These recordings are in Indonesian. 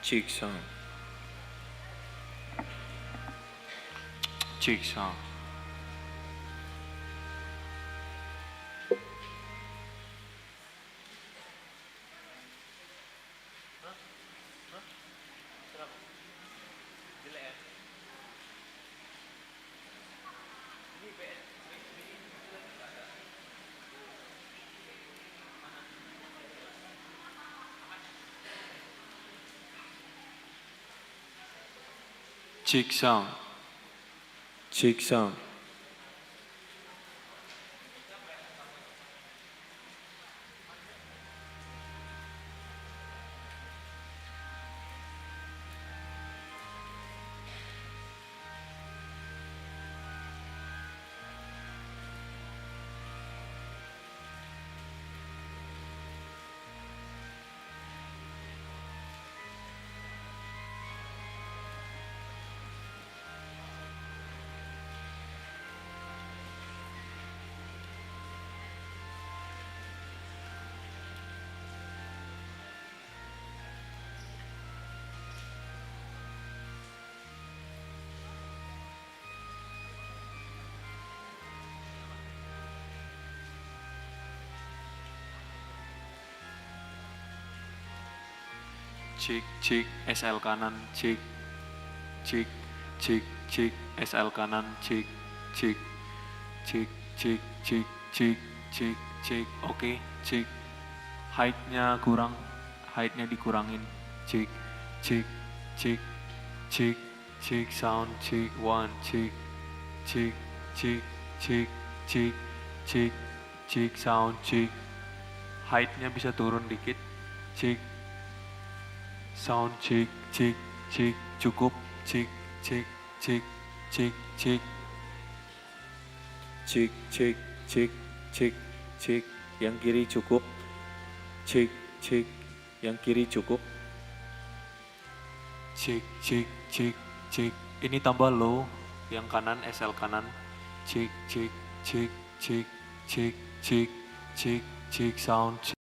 Cheek sound. Cheek sound. Cheek sound. Cheek sound. Cik, cik, SL kanan, cik, cik, cik, cik, SL kanan, cik, cik, cik, cik, cik, cik, cik, cik, oke, cik, height-nya kurang, height-nya dikurangin, cik, cik, cik, cik, cik, sound, cik, one, cik, cik, cik, cik, cik, cik, cik, sound, cik, height-nya bisa turun dikit, cik, sound, cik, cik, cik, cukup, cik, cik, cik, cik, cik, cik, cik, cik, cik, cik, yang kiri cukup, cik, cik, yang kiri cukup, cik, cik, cik, cik, ini tambah low, yang kanan SL kanan, cik, cik, cik, cik, cik, cik, cik, cik, sound, cik.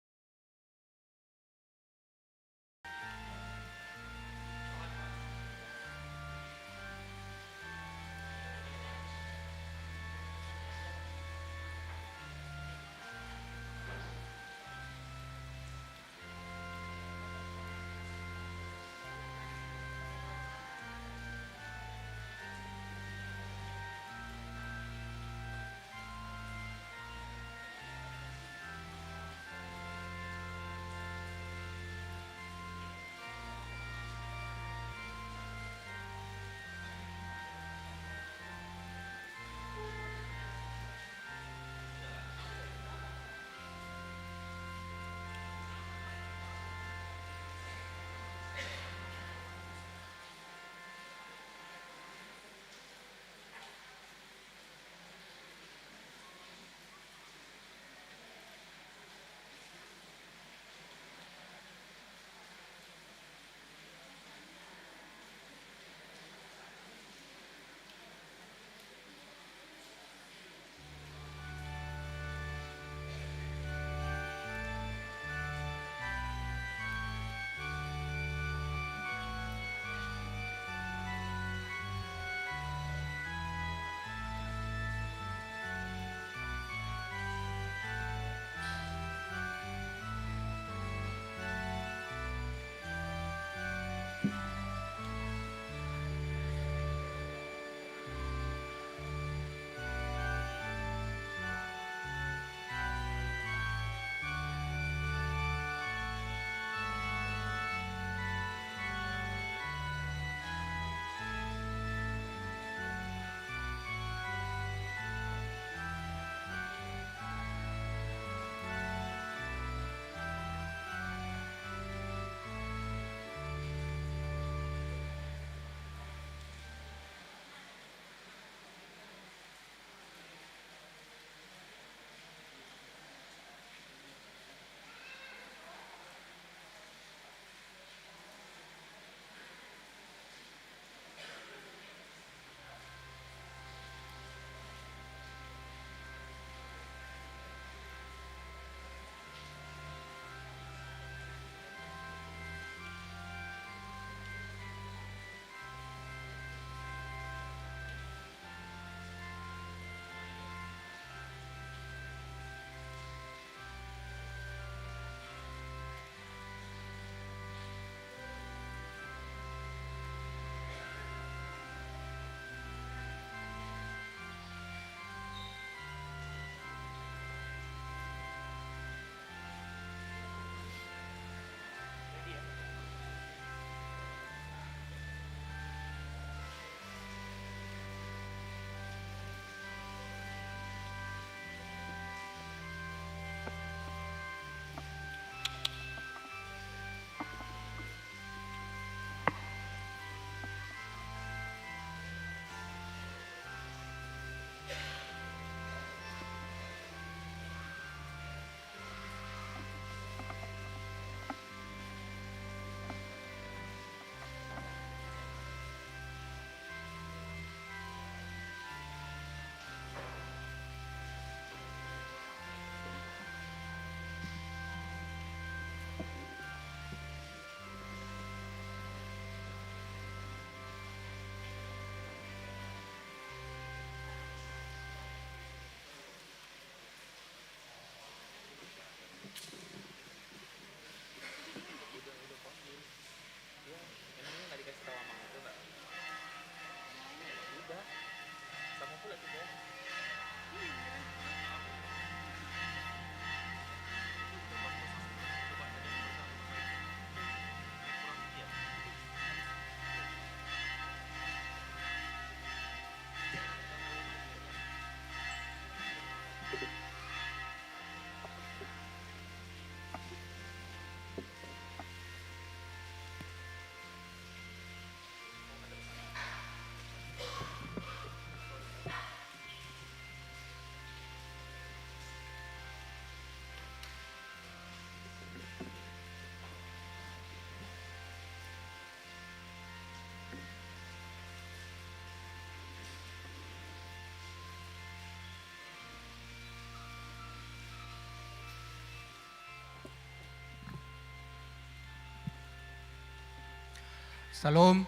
Salam.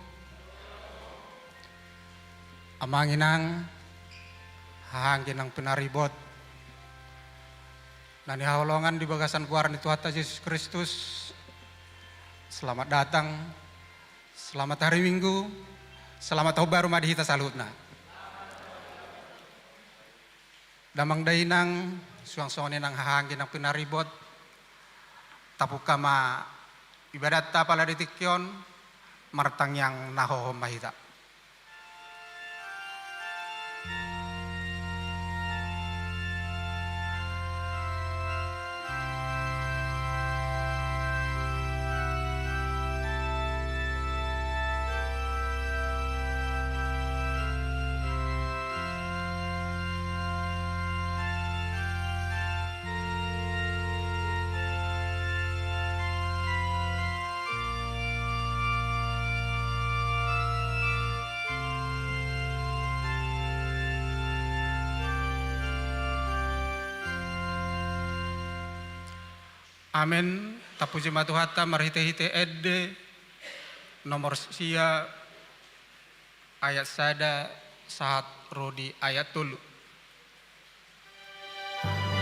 Amanginang hahangin ng pinaribot. Nanihawlongan di bagasan kuaran ni Tuhan Yesus Kristus. Selamat datang. Selamat hari Minggu. Selamat tahun baru madihita salutna. Damang dainang suang-suangin ng hahangin ng pinaribot. Tapukama ibadat ta pala ditikyon martang yang nahohom mahita. Amen. Tapuji matuhata marhite-hite edde nomor sia ayat sada saat rodi ayat tulu. Terima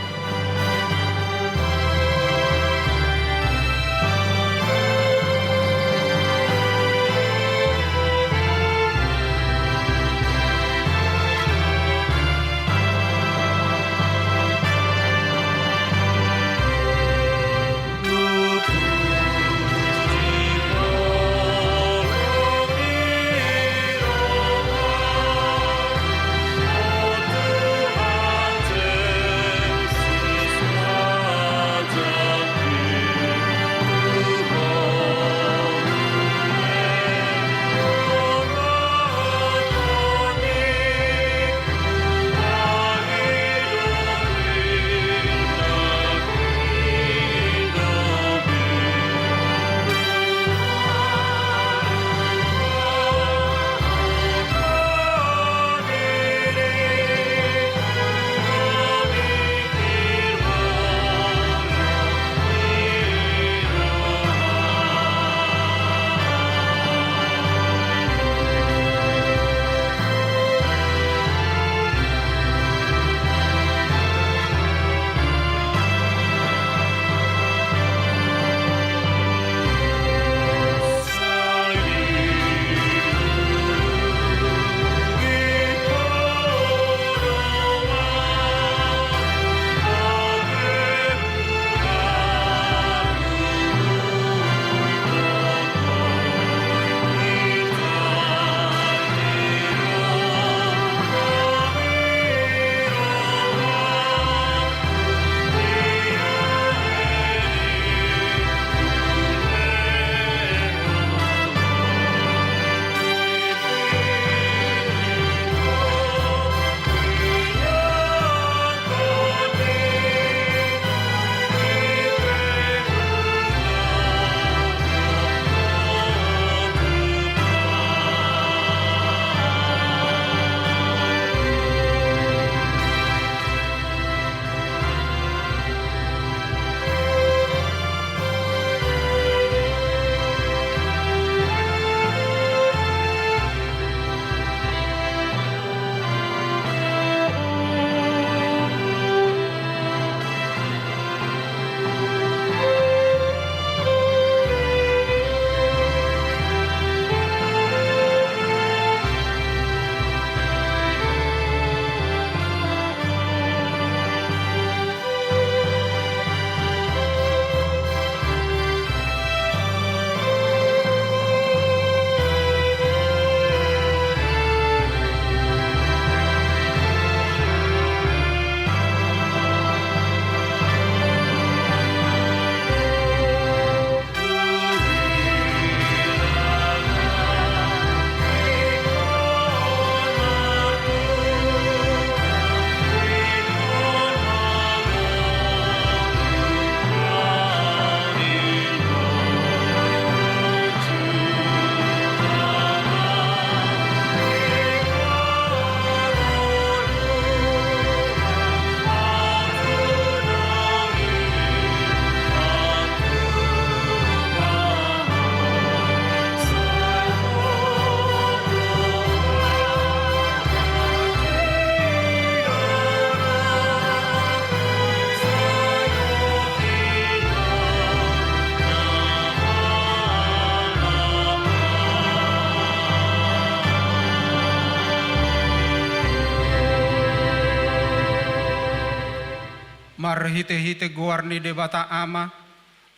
marhite-hite guarni debata ama,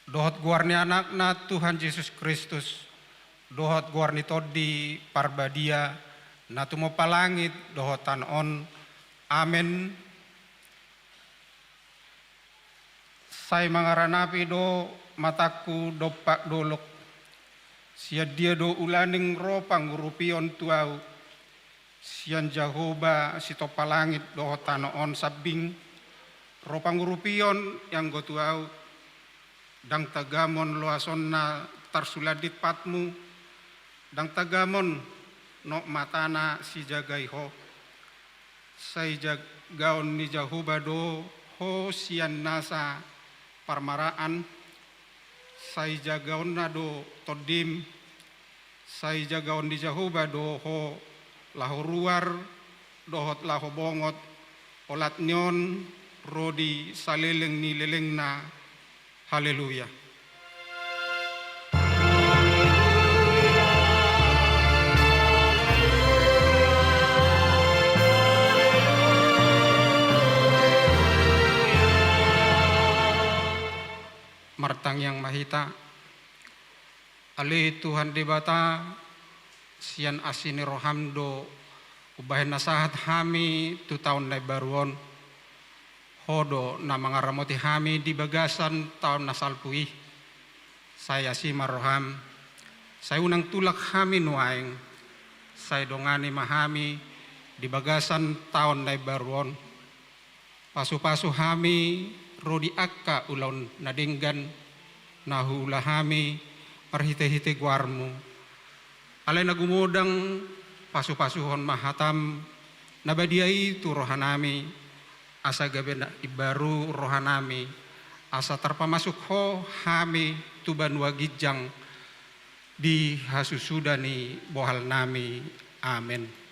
dohot guarni anakna Tuhan Yesus Kristus, dohot guarni todi parbadia, natumo palangit dohotan on, amen. Sai mangaranapi do mataku dopak dolok, sia dia do ulaning ropang rupion tuau, sian Jahoba sito palangit dohotan on sabing, ropang rupion yang go tuau, dang tagamon loasonna tarsuladit patmu, dang tagamon no matana si jagaiho, sai jagaon ni Jahoba do ho sian nasa parmaraan, sai jagaon na do todim, sai jagaon di Jahoba do ho laho ruar, dohot laho bongot, olat nyon, rodi saleleng ni leleng na, haleluya. Martang yang mahita, ali Tuhan debata, sian asini rohamdo, ubahin nasahat hami tu tahun na baruon, hodo na mangaramoti hami di bagasan tahun nasalpui, saya si maroham, saya unang tulak hami nuaing, saya dongani mahami di bagasan tahun na baruon, pasu-pasu hami rodi akka ulon nadinggan nahula hami parhite-hite guarmu alay nagumodang pasu-pasuhon mahatam nabadiai tu rohanami asa gabe na ibaru rohanami asa terpamasuk ho hami tuban wagijang di hasusudani bohal nami, amen.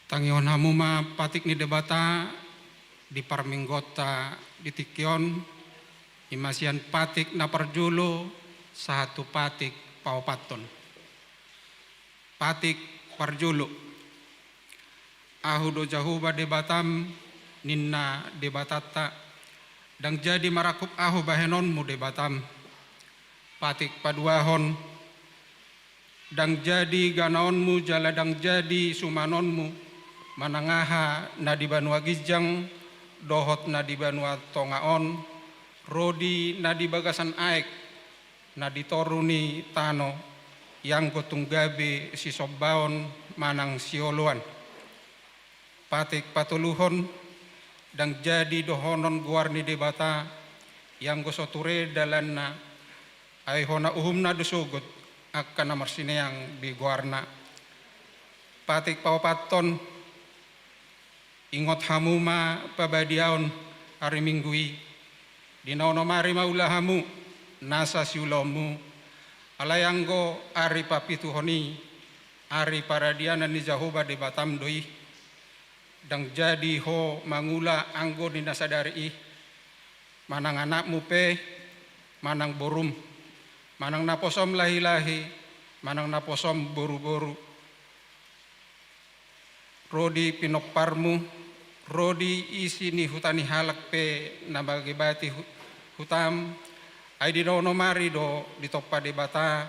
Tangion hamuma patik ni debata di parminggota di tikion imasian patik na parjulo satu patik paupaton. Patik parjulo ahudo Jahoba debatam ninna debatata dang jadi marakup ahu bahenonmu debatam patik paduahon dang jadi ganaonmu jala dang jadi sumanonmu manangaha na di Banua Gijang dohot na di Banua Tongaon rodi na di bagasan aek na di toruni tano yang kotunggabe si sobaon manang sioluan patik patuluhon dang jadi dohonon guarni debata yang gosoture dalanna ay hona uhumna dusugot akan namarsin yang di guarna patik paupaton ingot hamuma pabadiaon hari minggui dinaono mari maulahamu nasa siulomu, alayanggo ari papituhoni, ari paradiana ni Jahoba de batam doi, dang jadi ho mangula anggo ni nasadari, manang anakmu pe, manang borum, manang naposom lahi-lahi, manang naposom boru-boru, rodi pinokparmu, rodi isi ni hutani halak pe nabagibati hutam, ay di no mari do ditoppa de bata,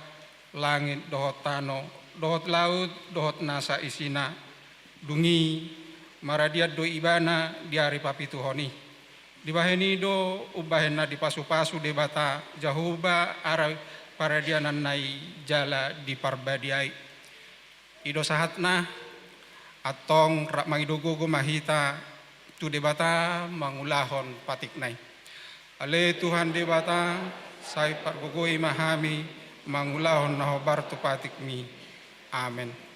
langit dohot tano, dohot laut, dohot nasa isina, dungi, maradiat do ibana diari papituhoni. Dibaheni do ubahena di pasu-pasu de bata, Jahoba ara paradianan nai jala di parbadiai. Ido sahatna, atong rak mangidogogo mahita tu debata mangulahon patiknai. Ale Tuhan debata sai pargogoi mahami mangulahon nahobar tu patikmi. Amen.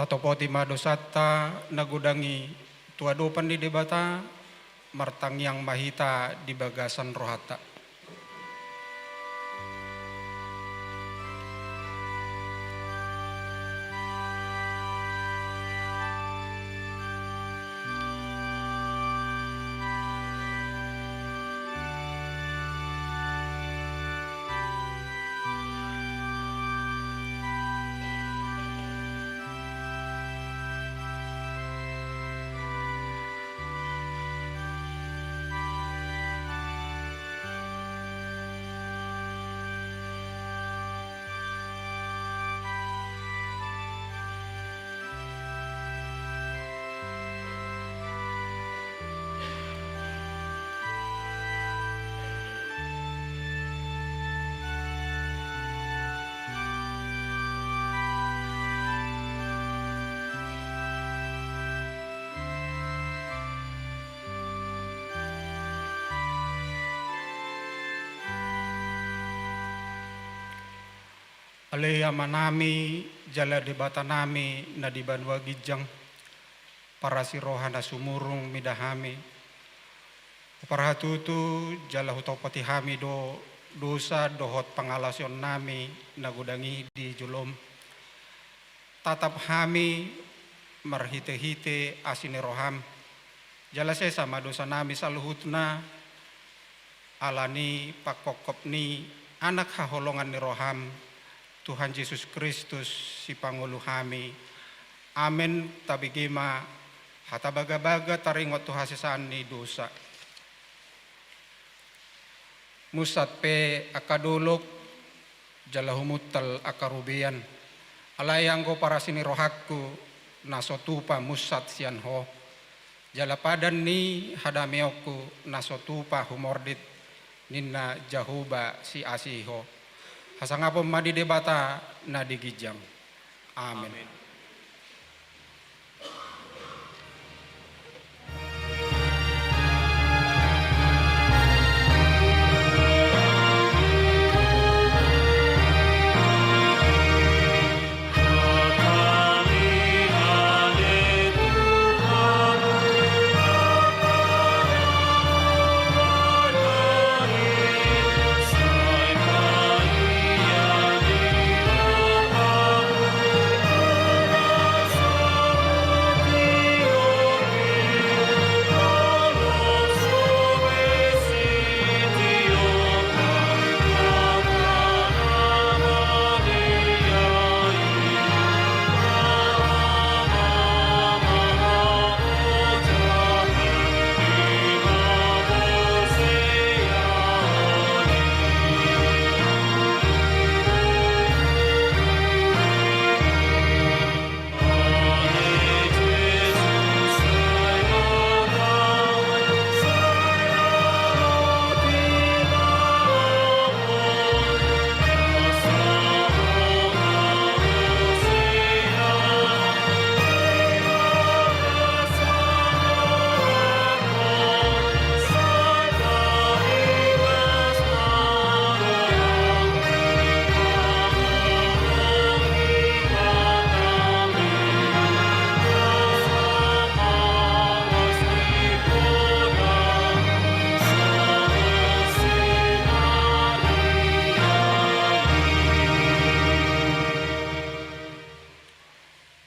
Tatopoti madosata nagudangi tuadopan di debata martang yang mahita di bagasan rohata. Alea manami jala debata nami na di banwa gijang para sirohana sumurung midahami para hatutu jala hutopati hami do dosa dohot pangalasion nami nagudangi di julom tatap hami marhite-hite asine roham Jala sesa madosa nami saluhutna alani pakokop ni anak haholongan ni roham Tuhan Yesus Kristus si Pangulo kami. Amen tabigima hatabaga-baga taringot tu hasisaan ni dosa. Musat pe akadulok jala humutal akarubian. Alayang ko para sini rohakku nasotupa musat sian ho. Jala padan ni hadameoku nasotupa humordit ninna jahuba si asiho. Hasangapom madi debata na digijam. Amen.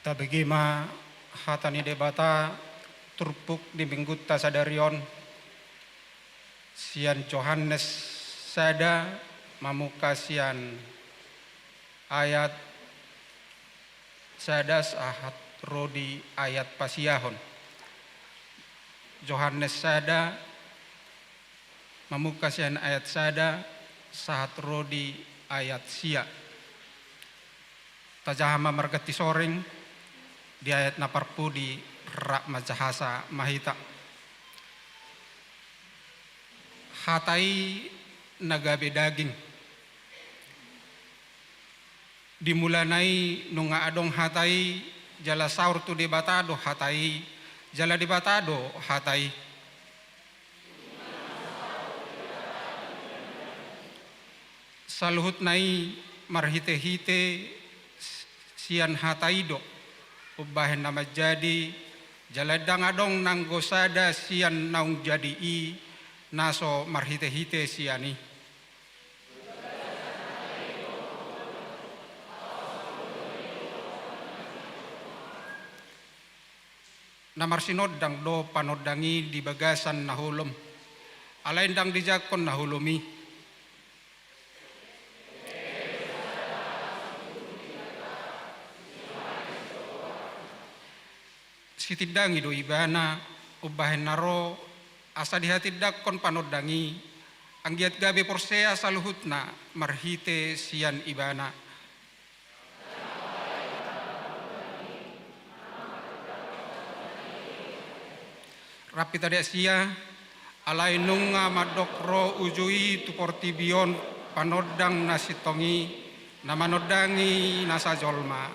Tabigima hatani debata turpuk di minggutta sadarion sian Johannes sada mamuka sian ayat sadas ahat rodi ayat pasiahon. Johannes sada mamuka sian ayat sada sahat rodi ayat sia. Tajahama margati soring di ayat naparpu di rak majahasa mahita. Hatai nagabe daging. Dimulanai nunga adong hatai jala saur tu di batado hatai jala di batado hatai. Saluhut nai marhite-hite sian hataido. Ubahen nama jadi jaladang adong nanggosada sian naung jadi i naso marhite-hite siani. Namar sinod dang do panodangi di bagasan nahulom. Alain dang dijakon nahulumi. Sitidangi do ibana ubahen naro asa dihatidak kon panodangi anggiat gabe porsea saluhutna marhite sian ibana. Rapi tadi sia alai nunga madokro ujui tu portibion panodang nasitongi namanodangi nasa jolma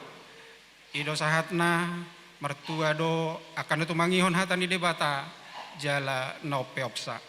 ido sahatna mertua do akan itu mangihon hatani debata jala no peopsa. Amen.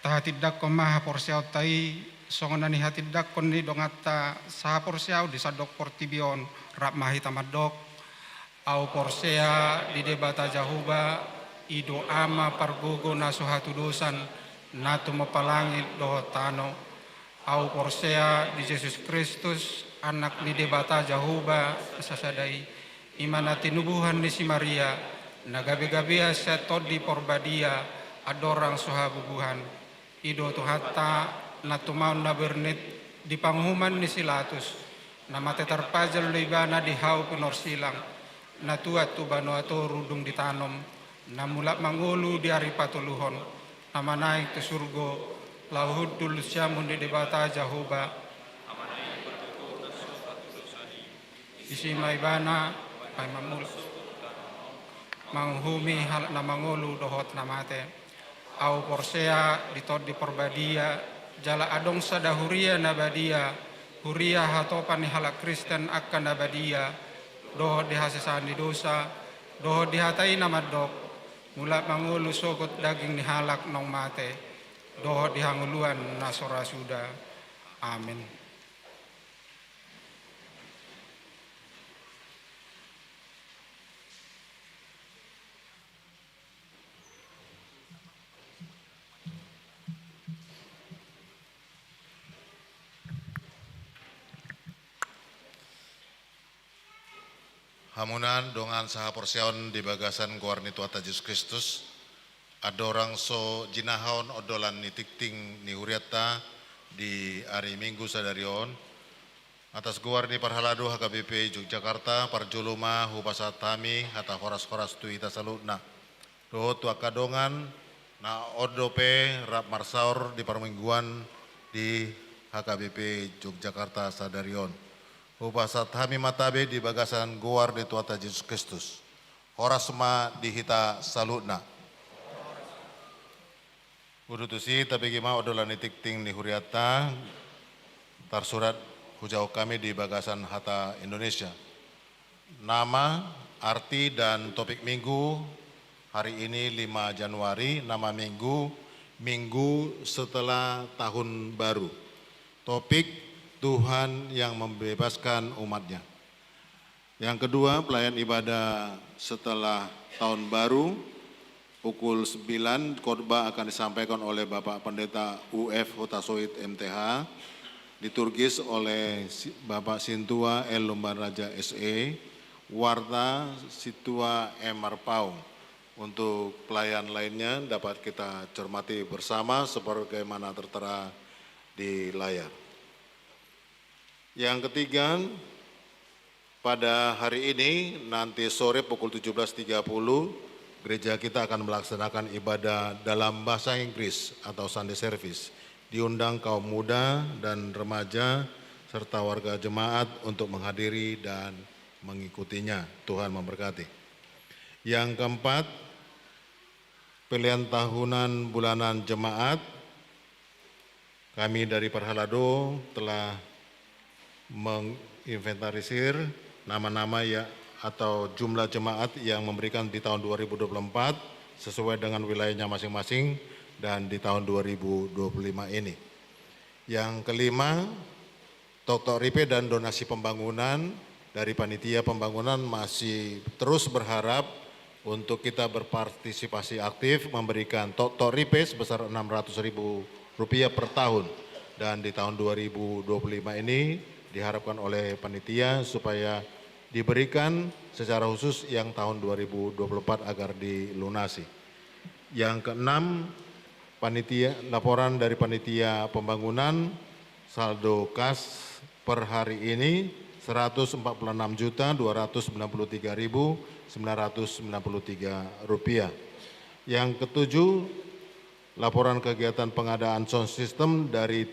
tahatidak ko maha porsiaw tai songonani hatidak ko ni dongata sa porsiaw di sadok portibion rap mahita madok au porsea di debata jahuba ido ama pargogo na suhatu dosan natu mapalangit doho tano au porsea di Yesus Kristus anak ni debata jahuba sasadai imana tinubuhan ni si Maria nagabe-gabea setod di porbadia adorang suhabubuhan ido tuhata natumaun na bernit di panghuman ni Silatus na matetarpajal loibana di hau penor silang natuat tu bano ato rudung ditanom na mulak mangulu di ari patuluhon na manaik tu surgo lauhud dulu siamun di debata jahuba isi maibana ay mamul manghumi hal na mangulu dohot na mate au porsea ditod di perbadia jala adong sada huria nabadia huria hatopan ni halak Kristen akan nabadia doho dihasesaan di dosa doho dihatai namadok mula mangulu sogot daging ni halak nong mate doho dihanguluan nasora suda amin. Hamunan dongan saha porsiaon di bagasan guarni tuata Yesus Kristus adorang so jinahaon odolan ni tikting ni huriata di hari Minggu sadarion atas guarni parhalado HKBP Yogyakarta parjuluma hupasat tami hata horas-horas tu ita salutna doho tu akadongan na odope rap marsaur di parmingguan di HKBP Yogyakarta sadarion Upasat hami matabe di bagasan guar di tuata Yesus Kristus. Horasma dihita salutna. Udutusi tapi gima odolan tikting ni huriata tarsurat hujau kami di bagasan hata Indonesia. Nama, arti dan topik minggu hari ini 5 Januari, nama minggu setelah tahun baru. Topik Tuhan yang membebaskan umatnya. Yang kedua, pelayan ibadah setelah tahun baru, pukul 9, khotbah akan disampaikan oleh Bapak Pendeta UF Hutasoit MTH, liturgis oleh Bapak Sintua L. Lumban Raja SE, Warta Situa M. Marpau. Untuk pelayan lainnya dapat kita cermati bersama sebagaimana tertera di layar. Yang ketiga, pada hari ini nanti sore pukul 17.30 gereja kita akan melaksanakan ibadah dalam bahasa Inggris atau Sunday Service. Diundang kaum muda dan remaja serta warga jemaat untuk menghadiri dan mengikutinya. Tuhan memberkati. Yang keempat, pilihan tahunan bulanan jemaat. Kami dari Parhalado telah menginventarisir nama-nama ya atau jumlah jemaat yang memberikan di tahun 2024 sesuai dengan wilayahnya masing-masing dan di tahun 2025 ini. Yang kelima, Tok Ripe dan donasi pembangunan dari panitia pembangunan masih terus berharap untuk kita berpartisipasi aktif memberikan Tok Ripe sebesar Rp600.000 per tahun dan di tahun 2025 ini diharapkan oleh panitia supaya diberikan secara khusus yang tahun 2024 agar dilunasi. Yang keenam, laporan dari panitia pembangunan saldo kas per hari ini Rp146.293.993. Yang ketujuh, laporan kegiatan pengadaan sound system dari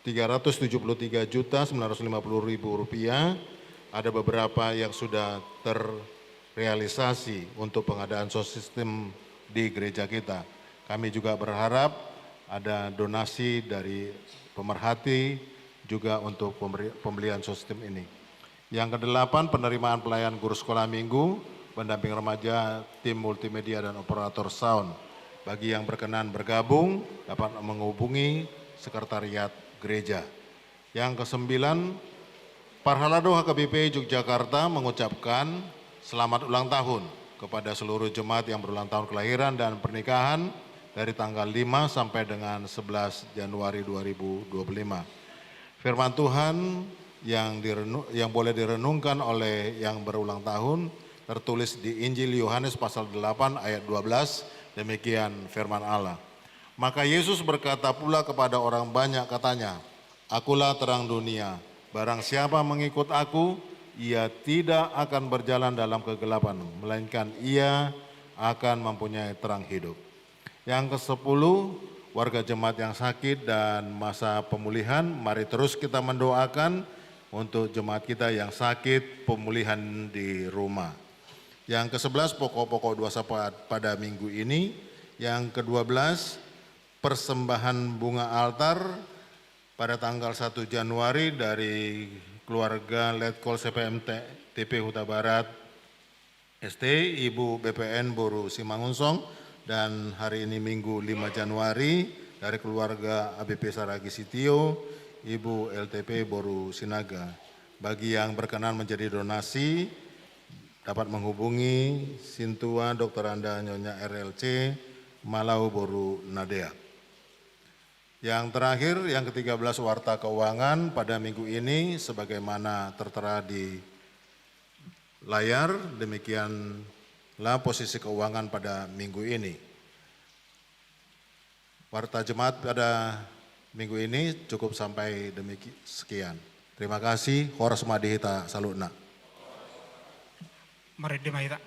Rp373.950.000. Ada beberapa yang sudah terrealisasi untuk pengadaan sound system di gereja kita. Kami juga berharap ada donasi dari pemerhati juga untuk pembelian sound system ini. Yang kedelapan, penerimaan pelayan guru sekolah minggu, pendamping remaja, tim multimedia dan operator sound. Bagi yang berkenan bergabung dapat menghubungi sekretariat gereja. Yang kesembilan, Parhalado HKBP Yogyakarta mengucapkan selamat ulang tahun kepada seluruh jemaat yang berulang tahun kelahiran dan pernikahan dari tanggal 5 sampai dengan 11 Januari 2025. Firman Tuhan yang boleh direnungkan oleh yang berulang tahun tertulis di Injil Yohanes pasal 8 ayat 12. Demikian firman Allah. Maka Yesus berkata pula kepada orang banyak katanya, "Akulah terang dunia. Barang siapa mengikut aku, ia tidak akan berjalan dalam kegelapan, melainkan ia akan mempunyai terang hidup." Yang ke-10, warga jemaat yang sakit dan masa pemulihan, mari terus kita mendoakan untuk jemaat kita yang sakit, pemulihan di rumah. Yang ke-11, pokok-pokok doa pada minggu ini. Yang ke-12, persembahan bunga altar pada tanggal 1 Januari dari keluarga Letkol CPM TP Huta Barat ST, Ibu BPN Boru Simangunsong, dan hari ini Minggu 5 Januari dari keluarga ABP Saragi Sitio, Ibu LTP Boru Sinaga. Bagi yang berkenan menjadi donasi, dapat menghubungi Sintua Dr. Anda Nyonya RLC Malau Boru Nadea. Yang terakhir, yang ke-13, warta keuangan pada minggu ini sebagaimana tertera di layar. Demikianlah posisi keuangan pada minggu ini. Warta jemaat pada minggu ini cukup sampai sekian. Terima kasih. Horas Madihita Salutna. Mari dimaita.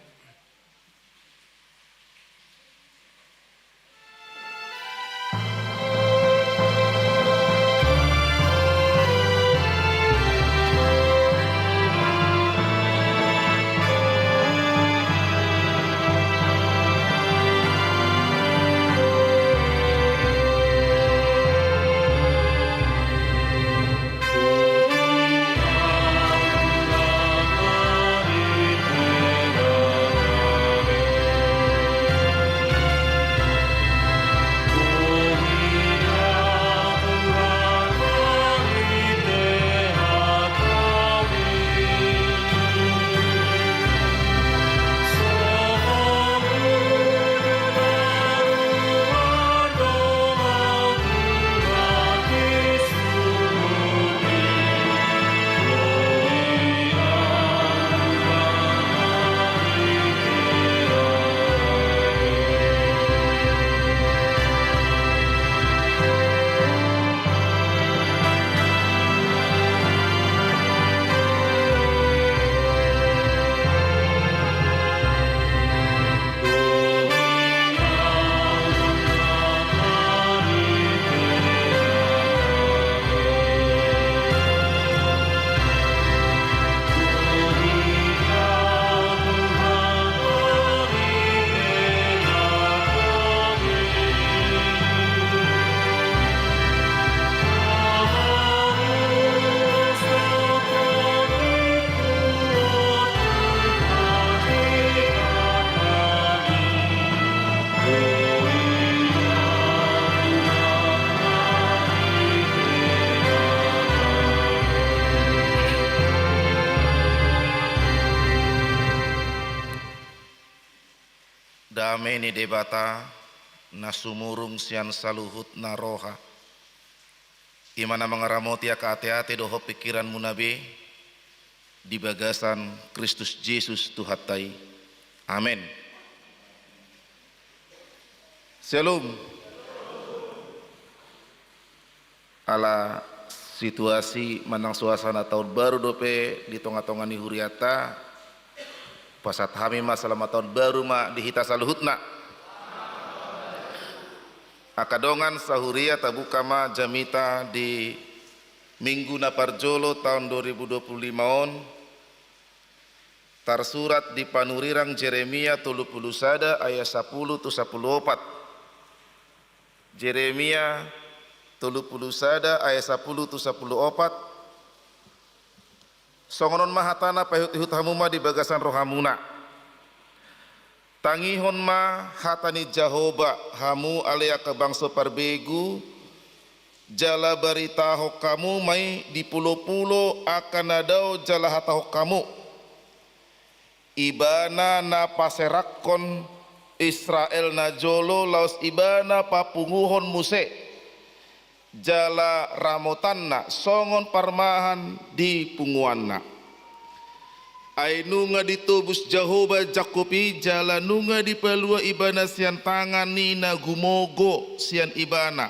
Dameni debata nasumurung sian saluhut naroha imana mengaramoti ka ate-ate doho pikiran munabe di bagasan Kristus Yesus Tuhatai. Amin. Shalom. Ala situasi manang suasana tahun baru dope di tonga-tonga ni huriata pasat hami masalah tahun baru ma dihita saluhutna akadongan sahuria tabuka ma jamita di minggu na parjolo tahun 2025 on tarsurat di panurirang Jeremia 30 sada ayat 10 tu 14. Jeremia 30 sada ayat 10 tu 14. Songonon mahatana pahut-ihut hamuma di bagasan rohamuna. tangihon ma hatani Jahoba hamu alea ke bangsa parbegu jala berita hok kamu mai di pulau-pulau akan adau jala hata hok kamu ibana na paserakon Israel na jolo laos ibana papunguhon muse jala ramotanna songon parmahan di punguanna ainunga ditubus Jahoba Jakobi jala nunga dipalua ibana sian tangan nina gumogo sian ibana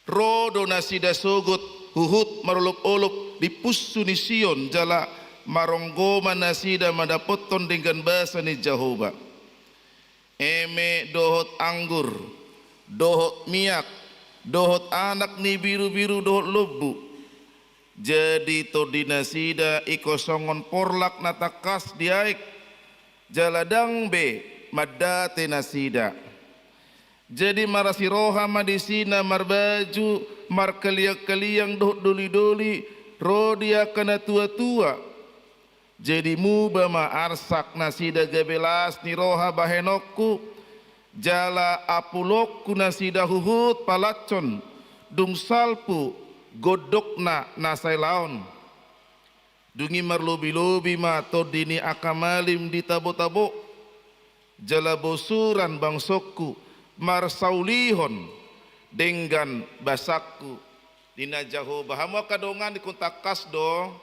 rodo nasida sogot huhut marolop-olop di pussuni Sion jala maronggoma nasida madapoton dengan bahasa ni Jahoba eme dohot anggur dohot miak dohot anak ni biru-biru dohot lobu jadi to dinasida iko songon porlak natakas diaik jaladang be madate nasida jadi marasi roha madisina marbaju mar keliang-keliang dohot doli-doli rodia kena tua-tua jadi muba ma arsak nasida gabelas ni roha bahenokku jala apulokku nasida huhut palacon dung salpu godokna nasai laon dungi marlobi-lobi ma todini akamalim di tabo-tabo jala bosuran bangsokku marsaulihon dengan basakku dina Jahoba hamu kadongan dikuntakas do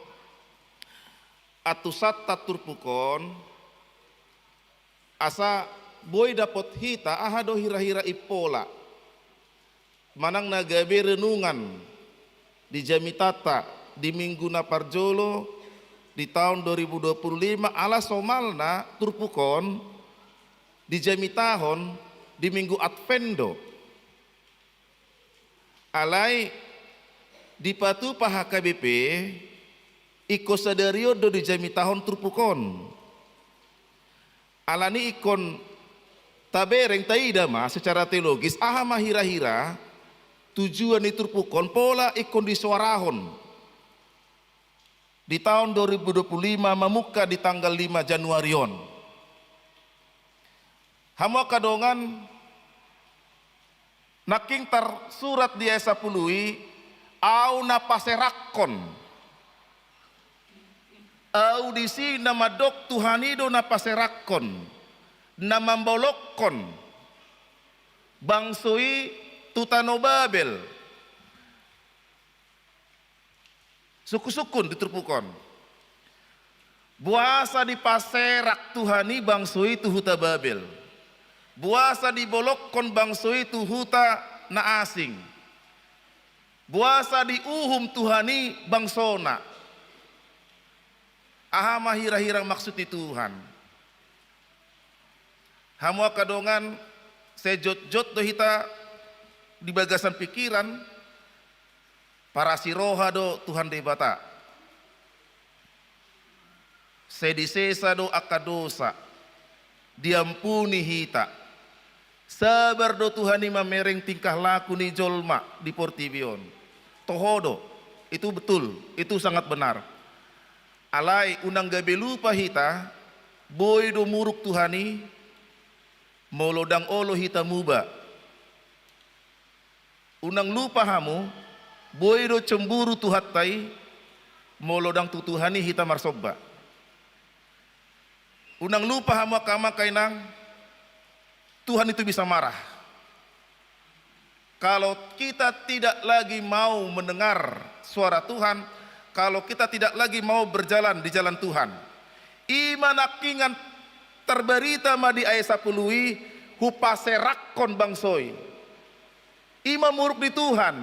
atusat taturpukon asa boy dapot hita ahado hira-hira ipola manang nagabe renungan di Jamitata di minggu na parjolo di tahun 2025 ala somalna turpukon di Jamitahon di minggu Advento alai di patu paha KBP iko sadario do di Jamitahon turpukon alani ikon tabereng taidama secara teologis aha mahira-hira tujuan itu pukon pola ikon di suarahon di tahun 2025 memuka di tanggal 5 Januarion hamu kadongan naking tar surat di esa pului au napaserakon au disi nama dok Tuhanido napaserakon nama bolokon bangsoi tutano Babel suku-sukun diterpukon buasa di paserak Tuhani bangsoi tuhuta Babel buasa di bolokon bangsoi tuhuta na asing buasa di uhum Tuhani bangsona aha mahira-hira maksud di Tuhan hamu kadongan sejot-jot do hita di bagasan pikiran para siroha do Tuhan debata sedisesa do akadosa diampuni hita sabar do Tuhan ni mamereng tingkah laku ni jolma di portibion tohodo itu betul itu sangat benar alai unang gabe lupa hita boy do muruk Tuhani molodang olo hita muba unang lupa hamu boy do cemburu tuhatai molodang tutuhani hita marsobba unang lupa hamu akama kainang Tuhan itu bisa marah kalau kita tidak lagi mau mendengar suara Tuhan kalau kita tidak lagi mau berjalan di jalan Tuhan iman akingan terberita ma di ayat 10 hupaserakon bangsoi ima muruk di Tuhan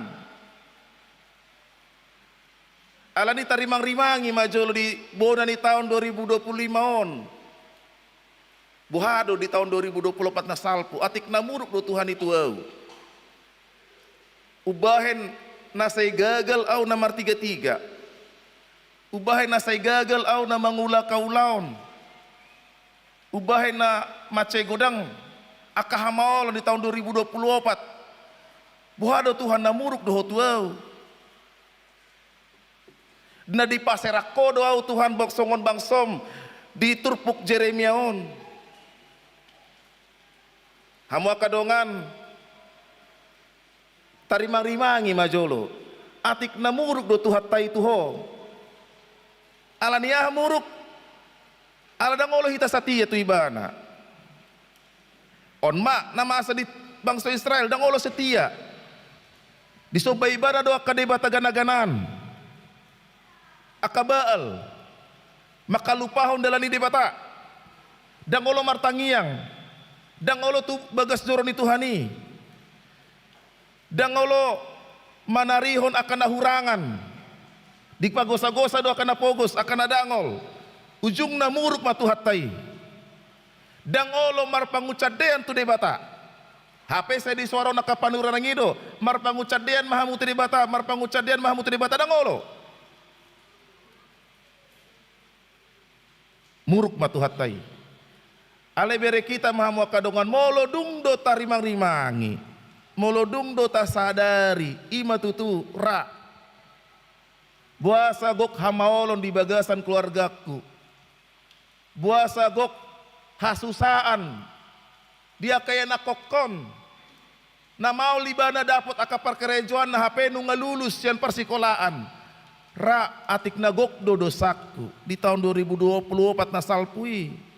alani tarimang-rimangi majolo di bona di tahun 2025 on buhado di tahun 2024 na salpu atik na muruk do Tuhan itu au ubahen nasay gagal au na martiga-tiga ubahen nasay gagal au na mangula kaulaon ubahen na macay godang akahamaol di tahun 2024 buhado Tuhan namuruk doho tuau na di paserako doau Tuhan baksongon bangsom di turpuk Jeremiaon Hamu kadongan tarimang-rimangi majolo. Atik na muruk do tuhat tai tuho. Alania muruk. Aladang olo hita satia tu ibana. On ma nama asa di bangsa Israel dang olo setia. Disoba ibana do akadebata ganaganan. Akabaal. Makalupahon dalani debata. Dang olo martangiang. Dang olo tu bagas joron itu Tuhani. Dang olo manarihon akan nahurangan. Di pagosa-gosa do akan napogos akan nadangol. Ujung na muruk matuhatai. Dang olo marpangucadean tu debata. HP saya di suara nakapanura nangido. Marpangucadean mahamu tu debata. Marpangucadean mahamu tu debata dang olo. Muruk matuhatai. Ale bere kita mahamu kadongan molodung do tarimang-rimangi. Molodung do tasadari. Ima tutu ra. Buasa gok hamaolon di bagasan keluargaku. Buasa gok hasusaan. Dia kaya nakokon. Na mau libana dapat akapar kerejoan na HP nunga lulus yan persikolaan. Ra atik na gok do dosaku. Di tahun 2024 na salpui.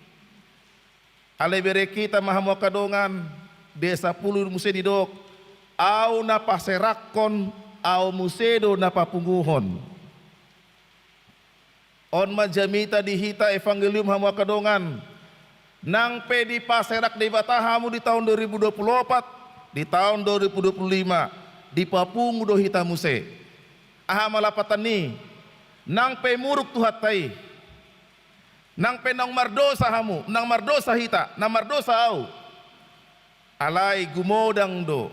Ale bere kita mahamu kadongan desa pulur musedi dok au na paserakon au musedo na papunguhon on majamita dihita evangelium hamu kadongan nang pe di paserak di batahamu di tahun 2024 di tahun 2025 di papungu do hita muse aha malapatani nang pe muruk tuhatai nang penang mardosa hamu, nang mardosa hita, nang mardosa au. Alai gumodang do,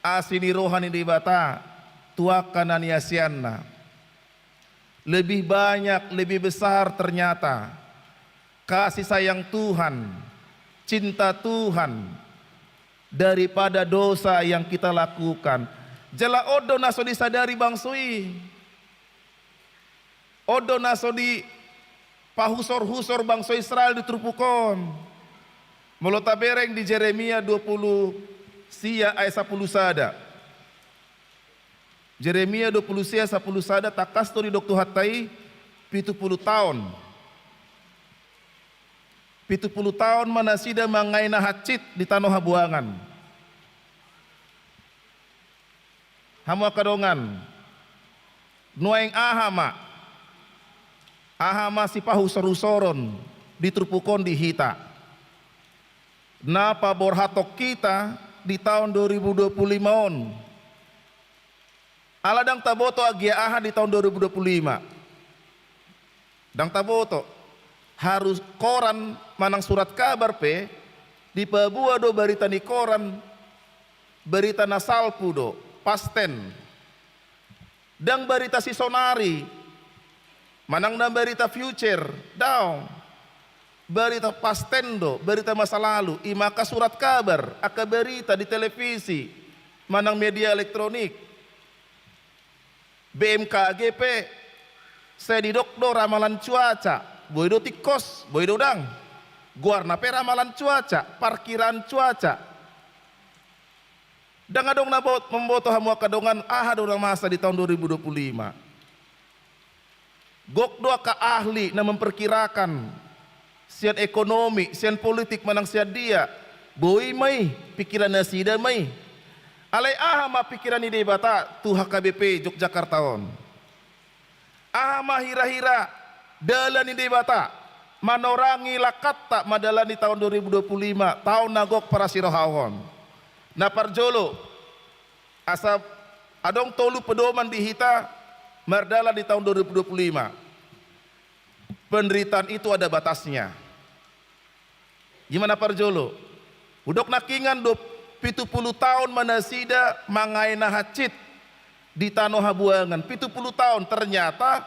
asini rohani di bata, tuakan aniasianna. Lebih banyak, lebih besar ternyata kasih sayang Tuhan, cinta Tuhan daripada dosa yang kita lakukan. Jela odo naso disadari bangsui, odo naso di pahusor-husor bangsa Israel ditrupukon. Mulota bereng di Jeremia 20 sia ayat 10 sada. Jeremia 20 sia 10 sada takas to di dok tuhatai 70 tahun. 70 tahun manasida mangaina hacit di tanah habuangan. Hamu kadongan. Nuaing ahama. Aha masih pahu seru-soron ditrupukon di hita. Napa borhatok kita di tahun 2025 on. Aladang taboto agia aha di tahun 2025. Dang taboto harus koran manang surat kabar pe di pabua do berita di koran berita nasalpu do pasten. Dang berita si sonari manang na berita future, daw. Berita pastendo, berita masa lalu. Imaka surat kabar, aka berita di televisi, manang media elektronik. BMKGP, saya didokdo ramalan cuaca, boydo tikos, boydo dang. Guarna pe ramalan cuaca, parkiran cuaca. Dan adong nabot memboto hamu kadongan aha dorang masa di tahun 2025. Gok doa ka ahli na memperkirakan sian ekonomi, sian politik manang sian dia. Boi mai pikiran nasida mai. Alai aha ma pikiran ni debata tu HKBP Yogyakarta on. Aha ma hira-hira dalan ni debata manorangi lakata madalan di tahun 2025 tahun nagok para sirohawon. Na parjolo asap adong tolu pedoman di hita mardala di tahun 2025. Penderitaan itu ada batasnya. Gimana parjolo? Udok nakingan 70 tahun manasida mangaina hacit di tanah habuangan. 70 tahun ternyata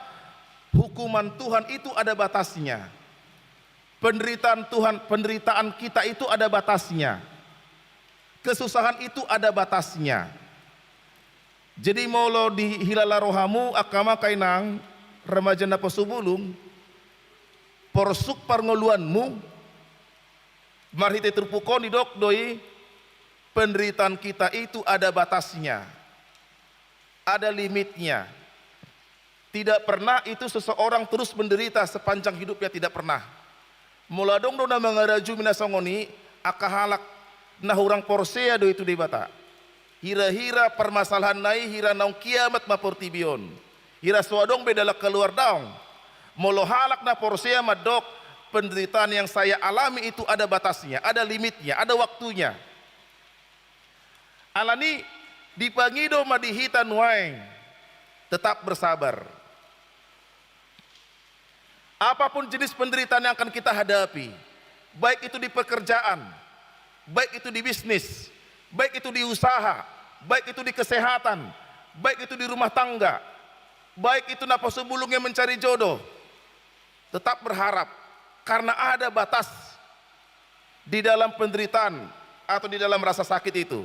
hukuman Tuhan itu ada batasnya. Penderitaan Tuhan, penderitaan kita itu ada batasnya. Kesusahan itu ada batasnya. Jadi molo di hilala rohamu akama kainang remaja napa subulung porsuk parngoluanmu marhite terpukon di dok doi penderitaan kita itu ada batasnya, ada limitnya. Tidak pernah itu seseorang terus menderita sepanjang hidupnya, tidak pernah. Muladong do na mangaraju minasangoni akahalak na hurang porsea do itu di bata. Hira-hira permasalahan nai hira naung kiamat maportibion. Hira suadong bedala keluar daung. Molo halak na porsea madok, penderitaan yang saya alami itu ada batasnya, ada limitnya, ada waktunya. Alani dipangido madihitan waeng, tetap bersabar. Apapun jenis penderitaan yang akan kita hadapi, baik itu di pekerjaan, baik itu di bisnis, baik itu di usaha, baik itu di kesehatan, baik itu di rumah tangga, baik itu napa sebelumnya mencari jodoh, tetap berharap, karena ada batas di dalam penderitaan atau di dalam rasa sakit itu.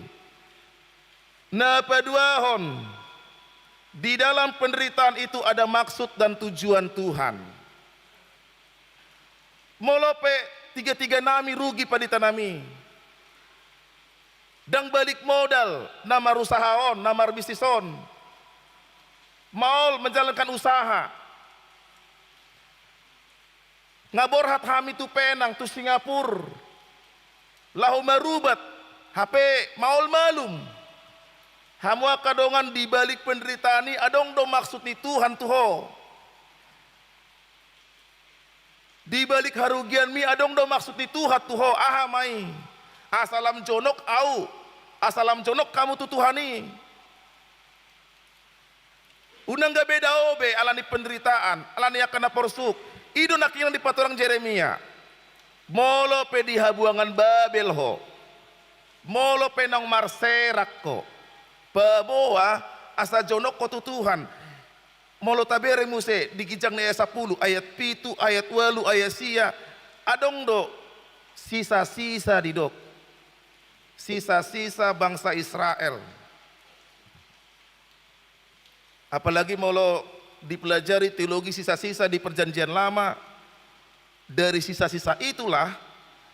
Napa duahon, di dalam penderitaan itu ada maksud dan tujuan Tuhan. Molope tiga-tiga nami rugi pada tanami. Dang balik modal, nama usahaon, nama bisnison. Maul menjalankan usaha. Ngaborhat hami tu Penang tu Singapura. Lahu marubat, HP maul malum. Hamu kadongan di balik penderitaan ini adong do maksud ni Tuhan tuho. Di balik harugian mi adong do maksud ni Tuhan tuho ahamai. Asalam jonok au, asalam jonok kamu tu Tuhani. Unang gak beda obe alani penderitaan, alani akan porsuk. Idu nakinan di patorang Jeremia. Molo pe di habuangan Babel ho. Molo pe nang marserak ko. Paboa asa jonok ko tu Tuhan. Molo tabere muse di kijang ni 10 ayat 7 ayat 8 ayat sia adong do sisa-sisa di dok. Sisa-sisa bangsa Israel. Apalagi molo dipelajari teologi sisa-sisa di perjanjian lama, dari sisa-sisa itulah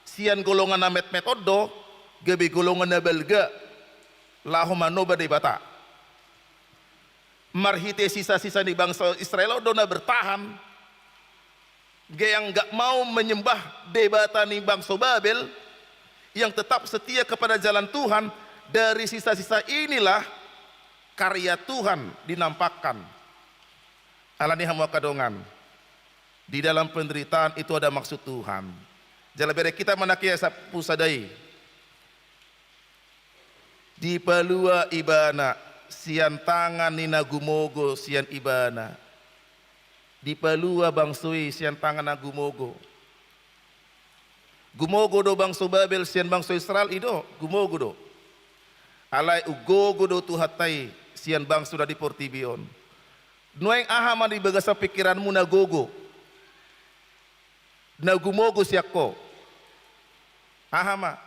sian golongan na met-met odo gabe golongan na belga lahu manoba de bata marhite sisa-sisa di bangsa Israel odo na bertahan yang gak mau menyembah debata ni bangsa Babel, yang tetap setia kepada jalan Tuhan. Dari sisa-sisa inilah karya Tuhan dinampakkan. Alani hamu kadongan, di dalam penderitaan itu ada maksud Tuhan. Jala bere kita manakia sa pusadai. Di palua ibana sian tangan ni nagumogo sian ibana. Di palua bangsui sian tangan nagumogo. Gumogo do bangso Babel sian bangso Israel ido gumogo do. Alai ugogo do tuhatai sian bangso da di portibion. Nueng ahama di bagasa pikiranmu nagogo. Nagumogo siakko. Ahama.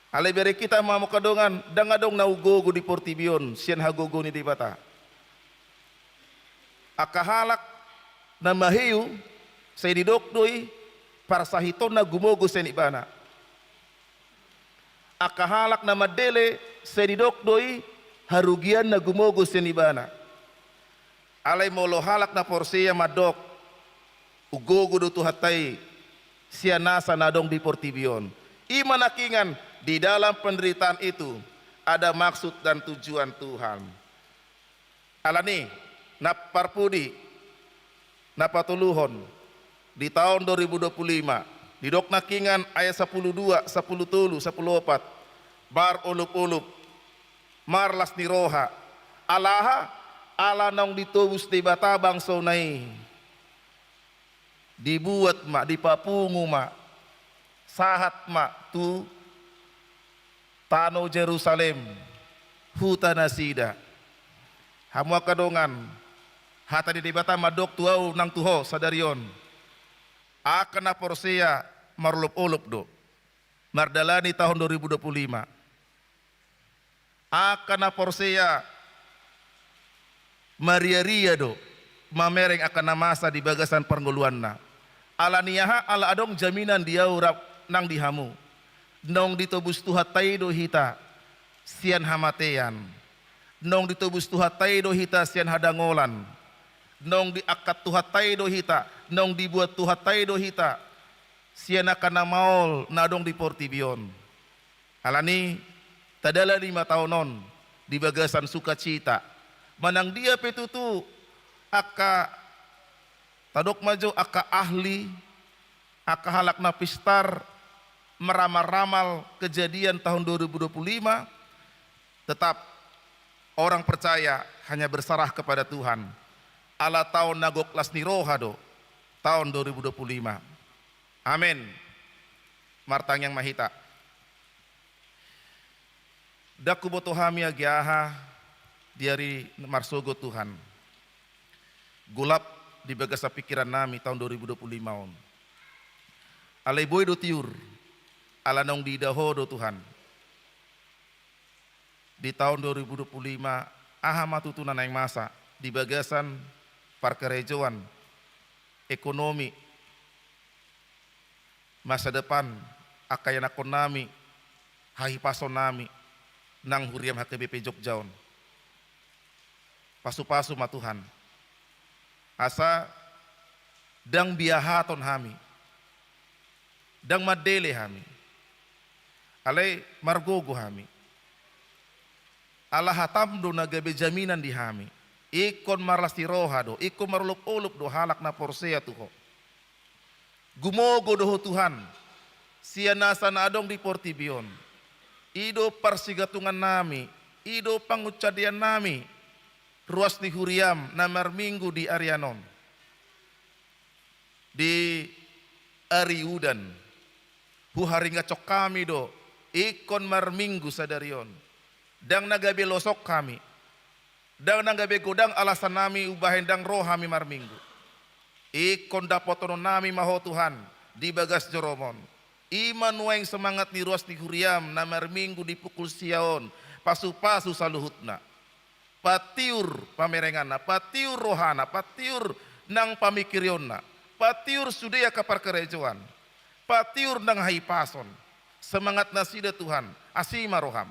Alai bere kita mau kadongan dangadong naugogo di portibion sian hagogo ni di bata. Akahalak na mahiu say didokdoy para sahiton na gumogo sen ibana. Akahalak na madele say didokdoy harugian na gumogo sen ibana. Alay molo halak na porsiya madok ugogo do tuhatay siya nasa nadong di portibion. Imanakingan di dalam penderitaan itu ada maksud dan tujuan Tuhan. Alani naparpudi napatuluhon di tahun 2025 di dok nakingan ayat 12 10 tulu 10 opat bar ulup-ulup marlas ni roha alaha ala nong ditubus di bata bangso nai dibuat mak dipapungu mak sahat mak tu tano Jerusalem hutanasida hamu kadongan hata di bata madok tuau nang tuho sadarion akan na porsia marulup-ulup do mardalani tahun 2025 akan na porsia Maria do mamereng akan namasa di bagasan pernguluan na ala niyaha ala adong jaminan dia urap nang dihamu nong ditobus Tuhan taido hita sian hamatean, nong ditobus Tuhan taido hita sian hadangolan, nong diakat Tuhan taido hita, nong dibuat Tuhan taido hita sian akan namaol nadong di Portibion. Alani tadala 5 tahunon di bagasan sukacita, manang dia petutu aka tadok maju aka ahli aka halak na pistar meramal-ramal kejadian tahun 2025, tetap orang percaya hanya bersarah kepada Tuhan. Ala tahun nagok lasni rohado tahun 2025. Amin. Martang yang mahita. Daku boto hami agiaha diari marsogo Tuhan. Gulap di bagasa pikiran nami tahun 2025 on. Alay boy do tiur, ala nong di daho do Tuhan. Di tahun 2025 aha matutunan yang masa di bagasan parkerejoan ekonomi masa depan akayan akon nami hahi pason nami nang huriam HKBP Jogjaon. Pasu-pasu ma Tuhan. Asa dang biahaton hami. Dang madele hami. Alay margogo hami. Allah hatam do nagabe jaminan di hami. Ikon marlasti roha do, ikon marulup-ulup do halak na porsea tuho. Gumogo do Tuhan. Sianasa na adong di Portibion. Ido parsigatungan nami, ido pangucadian nami, ruas di huriam namar minggu di Arianon, di Ariudan, huharinga cok kami do, ikon mar minggu sadarion, dang nagabe losok kami, dang nagabe godang alasan nami ubahendang roh kami mar minggu, ikon dapotono nami maho Tuhan di bagas joromon. Iman waeng semangat ni ruas di huriam namar minggu di pukul siaon pasu-pasu saluhutna patiur pamerengana patiur rohana patiur nang pamikirionna patiur sudaya kapar kerejoan patiur nang hai pason semangat nasida Tuhan asima roham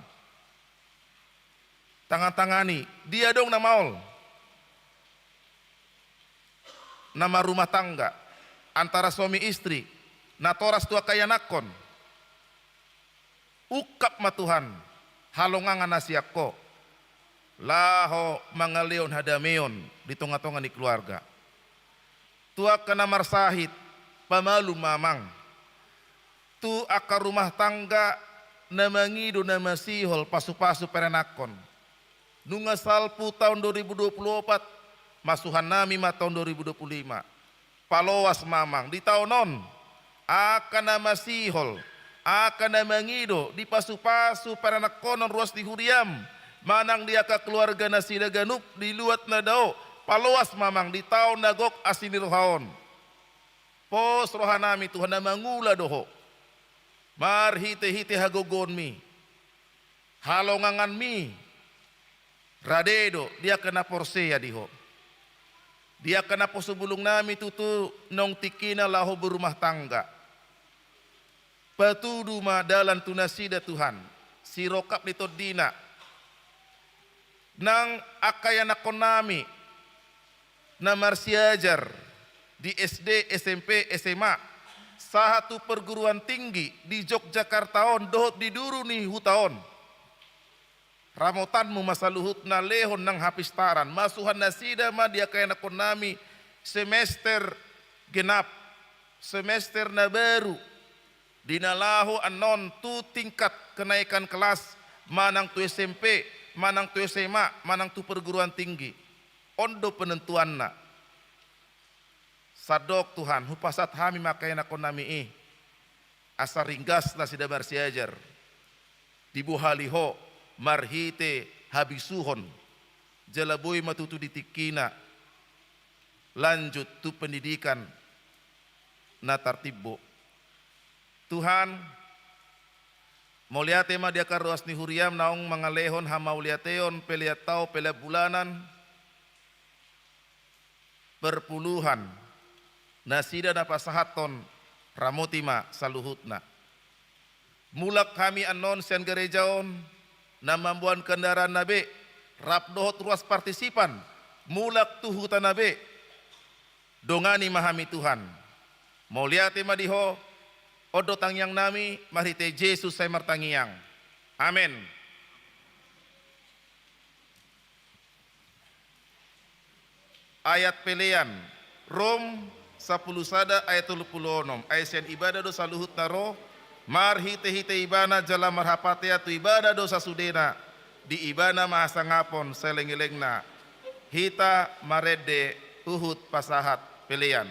tangan-tangani dia dong namaol nama rumah tangga antara suami istri natoras tua kaya nakon ukap ma Tuhan halongangan nasiakko laho mangaleon hadameon di tonga-tonga ni keluarga tua kena marsahit pamalu mamang tu akar rumah tangga namangido namasihol pasu-pasu perenakon nunga salpu tahun 2024 masuhan nami ma tahun 2025 palowas mamang di tahunon akan namasihol akan namangido di pasu-pasu perenakonon ruas di huriam manang dia ke keluarga nasida ganup di luat nadao palowas mamang di tahun nagok asinir haon pos rohanami Tuhan namangula doho mar hite-hite hagogon mi halongangan mi radedo dia kena porsea diho dia kena posubulung nami tutu nong tikina laho berumah tangga patudu ma dalan tunasida Tuhan sirokap litodina nang akayana konami na marsiajar di SD, SMP, SMA satu perguruan tinggi di Yogyakarta on dohot di duru nih hutaon ramotanmu masaluhut na lehon nang hapistaran masuhan nasida ma dia kayana konami semester genap semester na baru dinalahu anon tu tingkat kenaikan kelas manang tu SMP manang tu SMA manang tu perguruan tinggi ondo penentuanna sadok Tuhan hupasat hami makayana konami asar ringgas na sida marsiajar dibuhaliho marhite habisuhon jalaboy matutu ditikina lanjut tu pendidikan na tartibbo Tuhan mauliate ma dia karuas ni huriam naong mangalehon hamauliateon peliatau pelia bulanan perpuluhan nasida na pasahaton ramotima saluhutna mulak kami anon sen gerejaon, namambuan kendaraan nabe, rap dohot ruas partisipan, mulak tuhu tanabe, dongani mahami Tuhan. Mauliate madiho, odo tangyang nami, marite Yesus saya martangiang. Amin. Ayat pelean, Rom 10 sada ayat 36, ayat sian ibadah dosa luhut naro, mar hite ibana jala marhapatea tu ibadah dosa sudena, di ibana mahasa ngapon seleng-elengna, hita marede uhut pasahat pelean.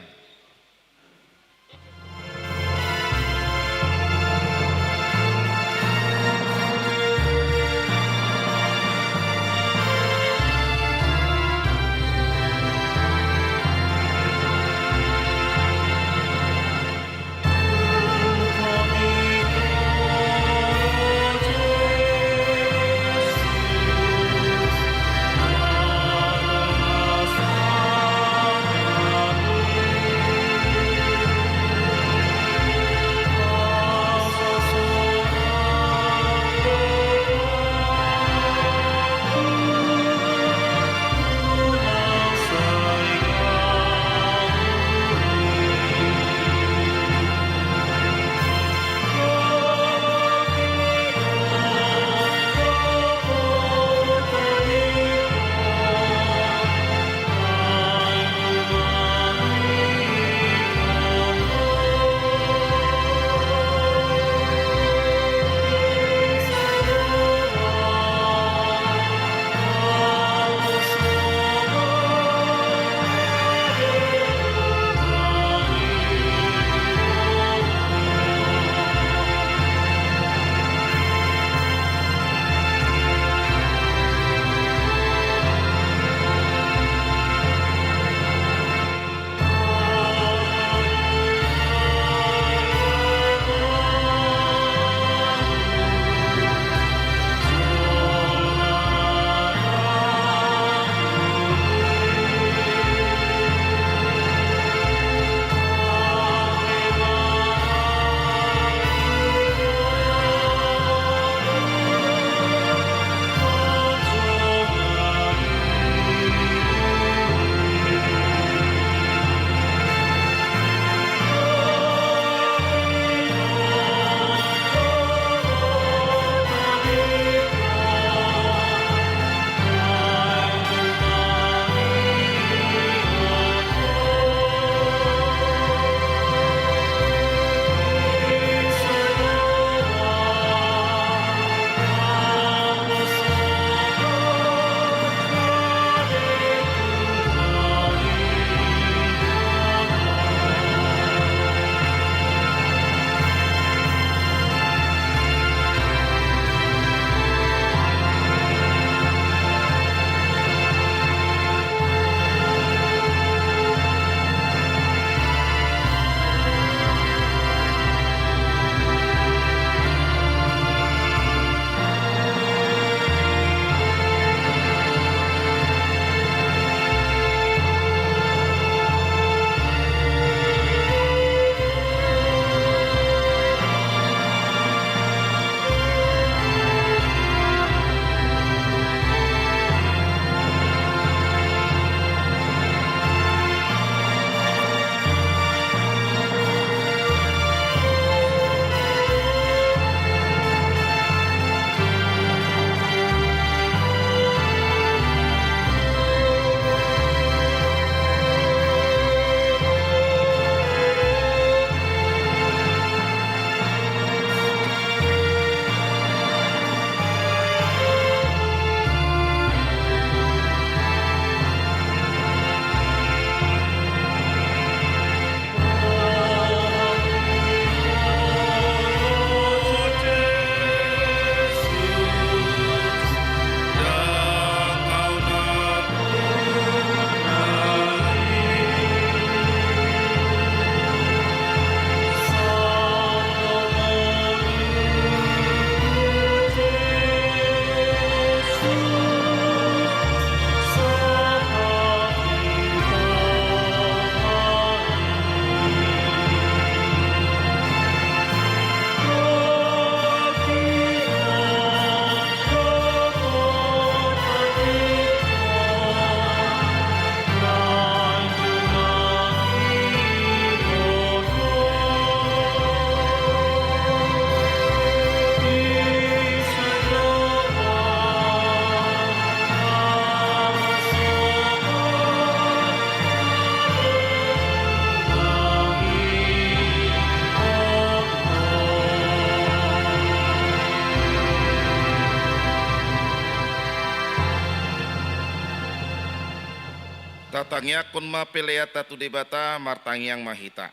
Tatangyakon mapeleata tu debata martangyang mahita.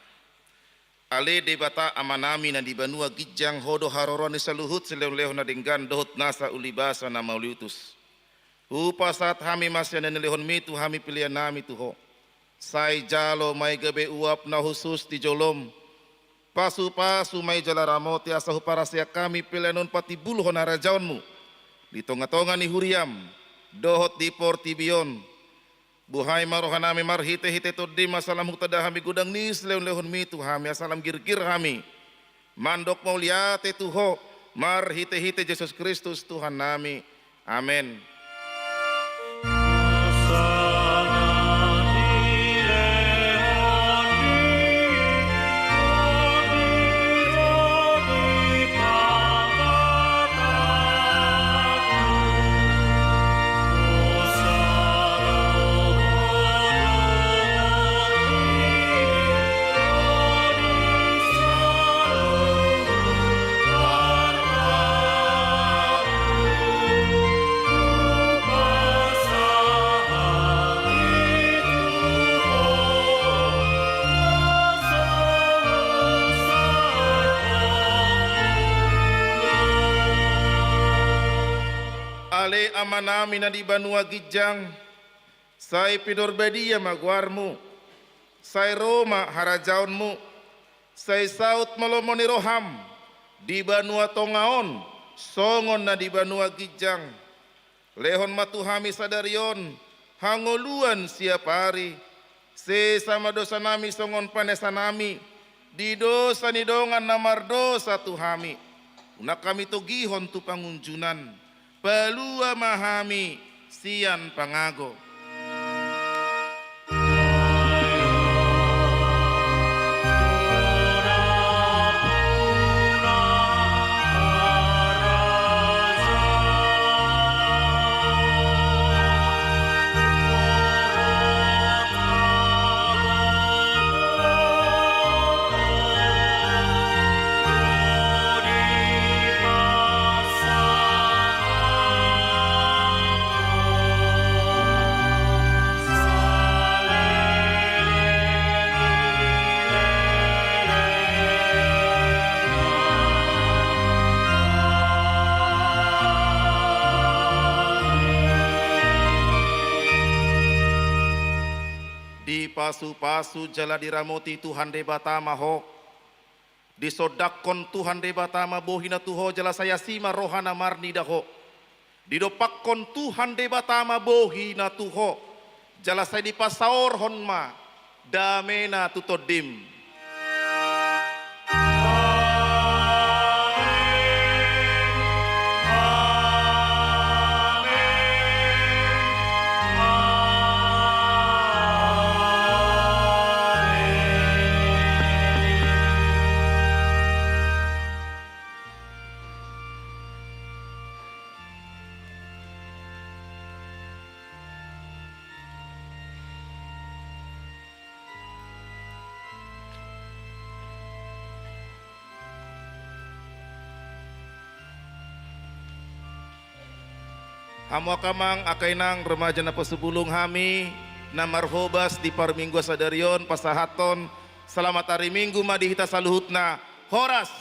Ale debata amanami na di banua gijang hodo haroroni saluhut sileo-leo na denggan dohut nasa ulibasa na mauliutus. Upa saat hami masya na nilehon mitu hami pilihan nami tuho. Say jalo may gabe uap na husus di jolom. Pasu-pasu may jalaramoti asahu para siya kami pilihanon pati buluhon na rajaonmu. Di tonga-tonga ni huriam, dohot di portibion. Buhay marohan nami marhite-hite to di masalam hutada hami gudang nis leon-lehon mitu hami asalam gir-gir hami. Mandok mauliate tuho marhite-hite Yesus Kristus Tuhan nami. Amin. Ale amanami na di banua gijang, say pidorbedia magwarmu, say Roma harajaonmu, say saut malomoni roham, di banua tongaon, songon na di banua gijang, lehon matuhami sadarion, hangoluan siapari, se sama dosa nami songon panesa nami, di dosa nidongan namar dosa tuhami, una kami togihon tu pangunjunan, palua mahami sian pangago. Pasu-pasu jala diramoti Tuhan debatama ho. Disodakon Tuhan debatama bohina tuho jala saya sima rohana marni daho. Didopakkon Tuhan debatama bohina tuho. Jala saya dipasaor honma damena tutodim. Hamo kamang akay nang remaja na pasubulong hami na marhobas di parminggo sa daryon pasahaton salamat hari minggu madihita sa luhut na horas.